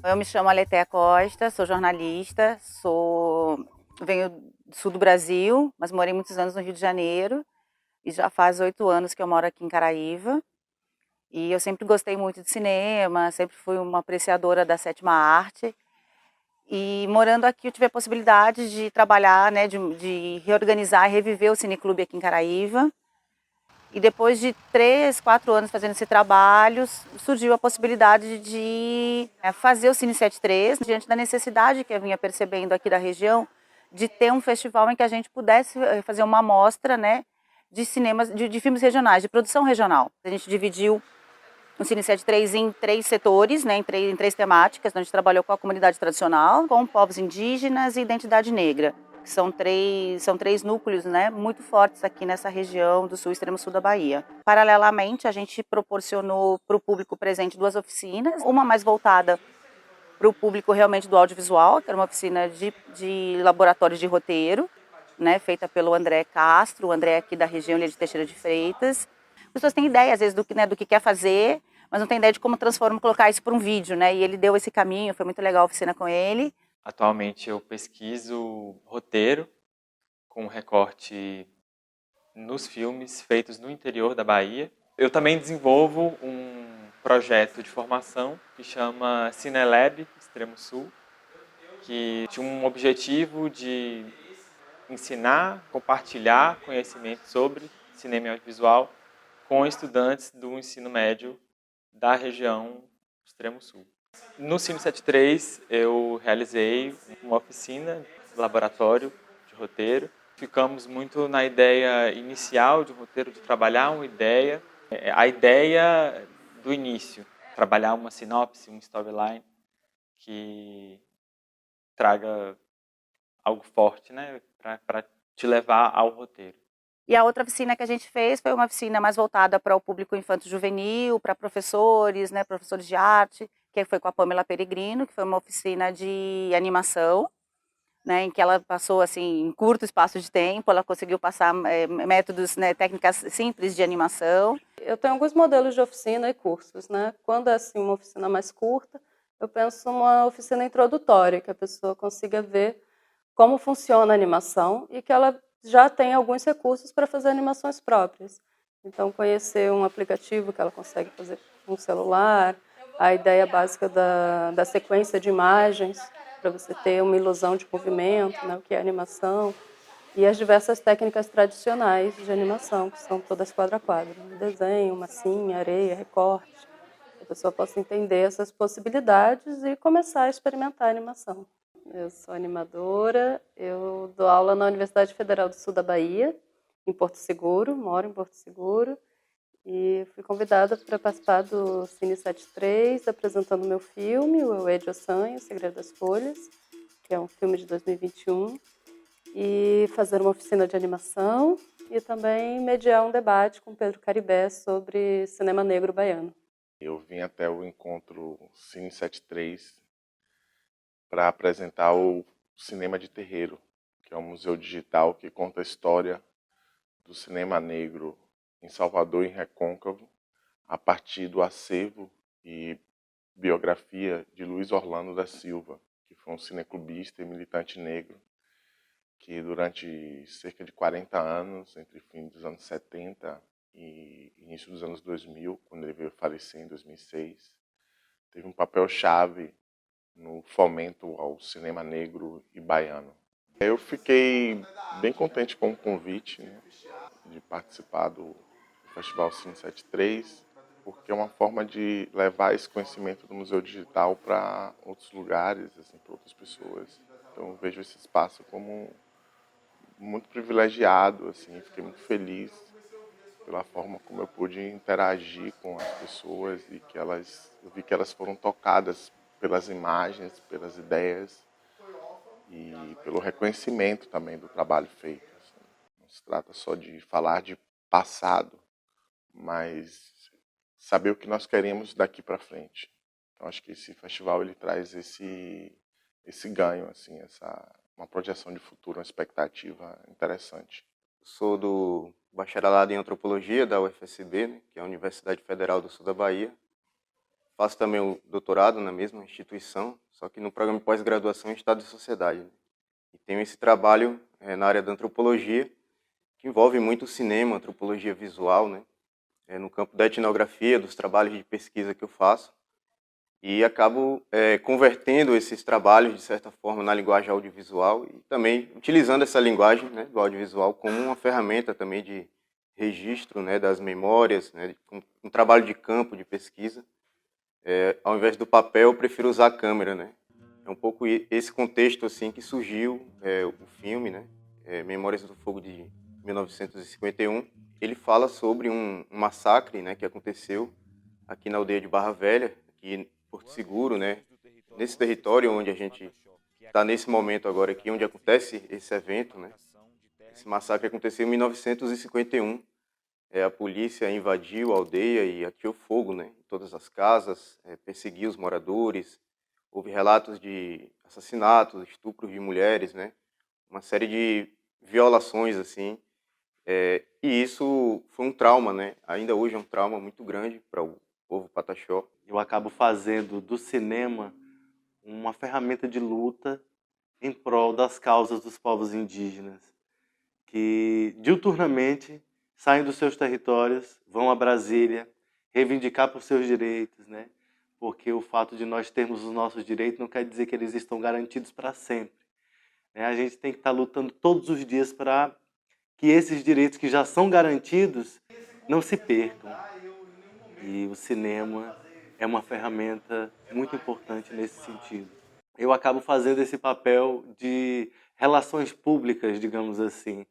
Eu me chamo Aletéia Costa, sou jornalista, venho do sul do Brasil, mas morei muitos anos no Rio de Janeiro e já faz 8 anos que eu moro aqui em Caraíva. E eu sempre gostei muito de cinema, sempre fui uma apreciadora da sétima arte. E morando aqui eu tive a possibilidade de trabalhar, né, de reorganizar e reviver o Cineclube aqui em Caraíva. E depois de 3, 4 anos fazendo esse trabalho, surgiu a possibilidade de fazer o Cine 73, diante da necessidade que eu vinha percebendo aqui da região, de ter um festival em que a gente pudesse fazer uma amostra, né, de cinemas, de filmes regionais, de produção regional. A gente dividiu o Cine 73 em 3 setores, né, em três temáticas. A gente trabalhou com a comunidade tradicional, com povos indígenas e identidade negra. São três núcleos, né, muito fortes aqui nessa região do sul, extremo sul da Bahia. Paralelamente, a gente proporcionou para o público presente 2 oficinas, uma mais voltada para o público realmente do audiovisual, que era uma oficina de laboratório de roteiro, né, feita pelo André Castro. O André é aqui da região, ele é de Teixeira de Freitas. As pessoas têm ideia, às vezes, do que quer fazer, mas não tem ideia de como colocar isso para um vídeo, né? E ele deu esse caminho, foi muito legal a oficina com ele. Atualmente eu pesquiso roteiro com recorte nos filmes feitos no interior da Bahia. Eu também desenvolvo um projeto de formação que chama Cinelab Extremo Sul, que tinha um objetivo de ensinar, compartilhar conhecimento sobre cinema e audiovisual com estudantes do ensino médio da região Extremo Sul. No Cine 73, eu realizei uma oficina, laboratório de roteiro. Ficamos muito na ideia inicial de roteiro, de trabalhar uma ideia, a ideia do início, trabalhar uma sinopse, uma storyline que traga algo forte, né, para te levar ao roteiro. E a outra oficina que a gente fez foi uma oficina mais voltada para o público infanto-juvenil, para professores, né, professores de arte, que foi com a Pamela Peregrino, que foi uma oficina de animação, né, em que ela passou assim em curto espaço de tempo, ela conseguiu passar métodos, né, técnicas simples de animação. Eu tenho alguns modelos de oficina e cursos, né? Quando é assim uma oficina mais curta, eu penso uma oficina introdutória, que a pessoa consiga ver como funciona a animação e que ela já tem alguns recursos para fazer animações próprias. Então, conhecer um aplicativo que ela consegue fazer com um celular, a ideia básica da sequência de imagens, para você ter uma ilusão de movimento, né, o que é animação, e as diversas técnicas tradicionais de animação, que são todas quadro a quadro. Desenho, massinha, areia, recorte. A pessoa possa entender essas possibilidades e começar a experimentar a animação. Eu sou animadora, eu dou aula na Universidade Federal do Sul da Bahia, em Porto Seguro, moro em Porto Seguro, e fui convidada para participar do Cine 73, apresentando meu filme, o Eu Hei de Ossanha, O Segredo das Folhas, que é um filme de 2021, e fazer uma oficina de animação e também mediar um debate com Pedro Caribé sobre cinema negro baiano. Eu vim até o encontro Cine 73 para apresentar o Cinema de Terreiro, que é um museu digital que conta a história do cinema negro em Salvador e em Recôncavo, a partir do acervo e biografia de Luiz Orlando da Silva, que foi um cineclubista e militante negro, que durante cerca de 40 anos, entre o fim dos anos 70 e início dos anos 2000, quando ele veio falecer em 2006, teve um papel-chave no fomento ao cinema negro e baiano. Eu fiquei bem contente com o convite, né, de participar do Festival Cine 73, porque é uma forma de levar esse conhecimento do Museu Digital para outros lugares, assim, para outras pessoas. Então eu vejo esse espaço como muito privilegiado, assim, fiquei muito feliz pela forma como eu pude interagir com as pessoas e que eu vi que elas foram tocadas pelas imagens, pelas ideias e pelo reconhecimento também do trabalho feito. Assim. Não se trata só de falar de passado, mas saber o que nós queremos daqui para frente. Então acho que esse festival ele traz esse ganho, assim, uma projeção de futuro, uma expectativa interessante. Sou do bacharelado em antropologia da UFSB, né, que é a Universidade Federal do Sul da Bahia. faço também o doutorado na mesma instituição, só que no programa de pós-graduação em Estado e Sociedade, né? E tenho esse trabalho na área da antropologia, que envolve muito o cinema, antropologia visual, né? No campo da etnografia, dos trabalhos de pesquisa que eu faço, e acabo convertendo esses trabalhos, de certa forma, na linguagem audiovisual e também utilizando essa linguagem, né, do audiovisual como uma ferramenta também de registro, né, das memórias, né, um trabalho de campo, de pesquisa. Ao invés do papel, eu prefiro usar a câmera, né? É um pouco esse contexto assim que surgiu o filme, né? Memórias do Fogo de 1951. Ele fala sobre um massacre, né, que aconteceu aqui na aldeia de Barra Velha, aqui em Porto Seguro, né? Nesse território onde a gente está nesse momento agora aqui, onde acontece esse evento, né? Esse massacre aconteceu em 1951. A polícia invadiu a aldeia e ateou fogo, né, em todas as casas, perseguiu os moradores. Houve relatos de assassinatos, estupros de mulheres, né, uma série de violações assim. E isso foi um trauma, né? Ainda hoje é um trauma muito grande para o povo pataxó. Eu acabo fazendo do cinema uma ferramenta de luta em prol das causas dos povos indígenas, que diuturnamente saem dos seus territórios, vão a Brasília reivindicar por seus direitos, né? Porque o fato de nós termos os nossos direitos não quer dizer que eles estão garantidos para sempre, né? A gente tem que estar lutando todos os dias para que esses direitos que já são garantidos não se percam. E o cinema é uma ferramenta muito importante nesse sentido. Eu acabo fazendo esse papel de relações públicas, digamos assim,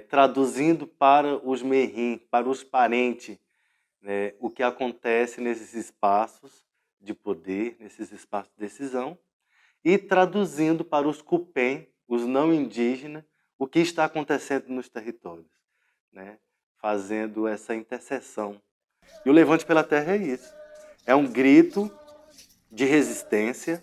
traduzindo para os merrim, para os parentes, né, o que acontece nesses espaços de poder, nesses espaços de decisão, e traduzindo para os cupém, os não indígenas, o que está acontecendo nos territórios, né, fazendo essa interseção. E o Levante pela Terra é isso. É um grito de resistência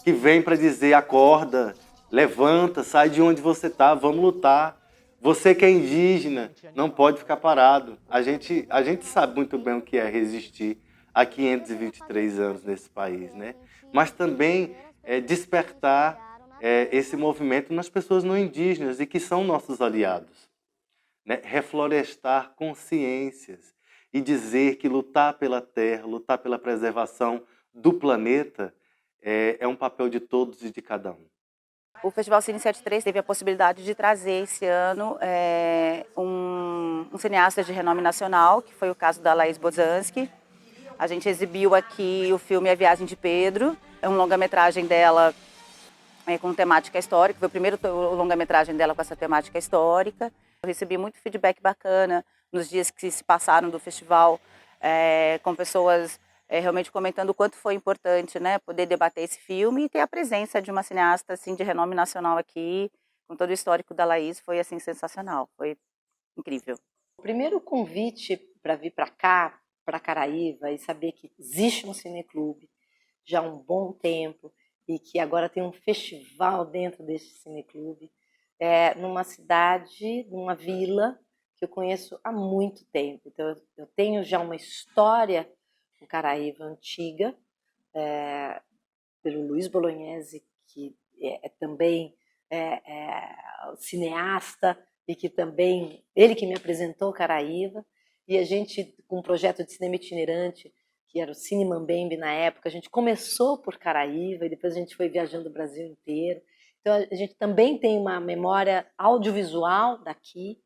que vem para dizer: acorda, levanta, sai de onde você está, vamos lutar. Você que é indígena não pode ficar parado. A gente sabe muito bem o que é resistir há 523 anos nesse país, né? Mas também despertar esse movimento nas pessoas não indígenas e que são nossos aliados, né? Reflorestar consciências e dizer que lutar pela terra, lutar pela preservação do planeta é um papel de todos e de cada um. O Festival Cine 73 teve a possibilidade de trazer esse ano um cineasta de renome nacional, que foi o caso da Laís Bozansky. A gente exibiu aqui o filme A Viagem de Pedro, é um longa-metragem dela com temática histórica, foi o primeiro longa-metragem dela com essa temática histórica. Eu recebi muito feedback bacana nos dias que se passaram do festival, com pessoas realmente comentando o quanto foi importante, né, poder debater esse filme e ter a presença de uma cineasta assim, de renome nacional aqui, com todo o histórico da Laís, foi assim, sensacional, foi incrível. O primeiro convite para vir para cá, para Caraíva, e saber que existe um cineclube já há um bom tempo e que agora tem um festival dentro desse cineclube, numa cidade, numa vila que eu conheço há muito tempo. Então, eu tenho já uma história em Caraíva antiga, pelo Luiz Bolognese, que também cineasta e que também, ele que me apresentou Caraíva, e a gente, com um projeto de cinema itinerante, que era o Cine Mambembe na época, a gente começou por Caraíva e depois a gente foi viajando o Brasil inteiro. Então a gente também tem uma memória audiovisual daqui,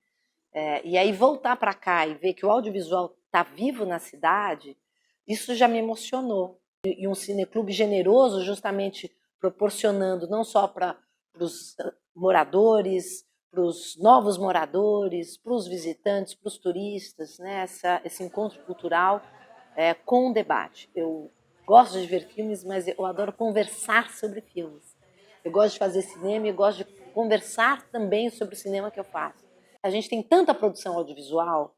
e aí voltar para cá e ver que o audiovisual está vivo na cidade, isso já me emocionou. E um cineclube generoso, justamente proporcionando não só para os moradores, para os novos moradores, para os visitantes, para os turistas, né? Esse encontro cultural com o debate. Eu gosto de ver filmes, mas eu adoro conversar sobre filmes. Eu gosto de fazer cinema e eu gosto de conversar também sobre o cinema que eu faço. A gente tem tanta produção audiovisual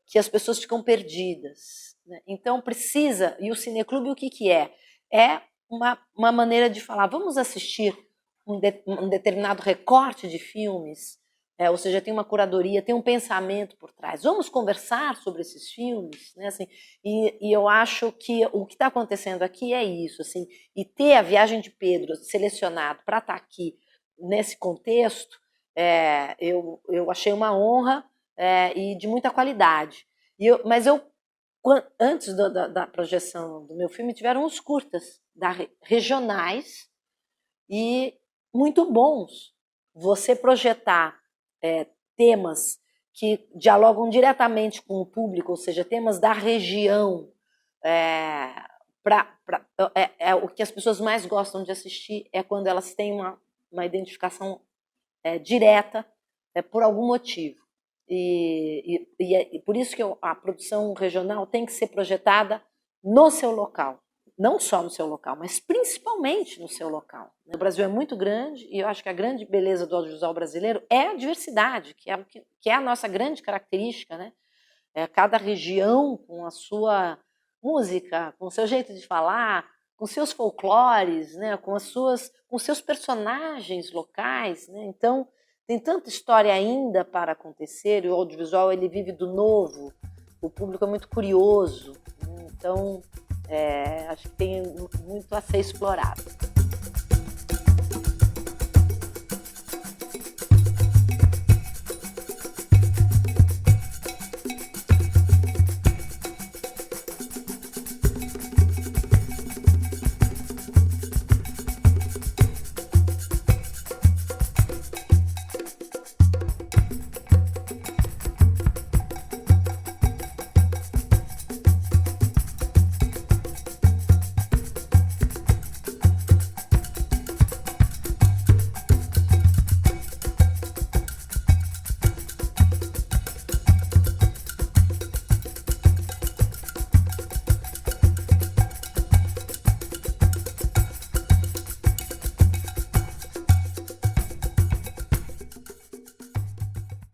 que as pessoas ficam perdidas, né? Então precisa, e o cineclube o que é? É uma maneira de falar, vamos assistir um determinado recorte de filmes, ou seja, tem uma curadoria, tem um pensamento por trás. Vamos conversar sobre esses filmes, né? Assim, e eu acho que o que está acontecendo aqui é isso, assim, e ter a Viagem de Pedro selecionado para estar aqui nesse contexto, eu achei uma honra e de muita qualidade. Mas antes da projeção do meu filme, tiveram os curtas regionais e muito bons. Você projetar temas que dialogam diretamente com o público, ou seja, temas da região, o que as pessoas mais gostam de assistir é quando elas têm uma identificação direta por algum motivo. E por isso que a produção regional tem que ser projetada no seu local. Não só no seu local, mas principalmente no seu local. O Brasil é muito grande e eu acho que a grande beleza do audiovisual brasileiro é a diversidade, que é a nossa grande característica, né? Cada região com a sua música, com o seu jeito de falar, com seus folclores, né? com seus personagens locais, né? Então, tem tanta história ainda para acontecer, e o audiovisual ele vive do novo, o público é muito curioso, né? Então acho que tem muito a ser explorado.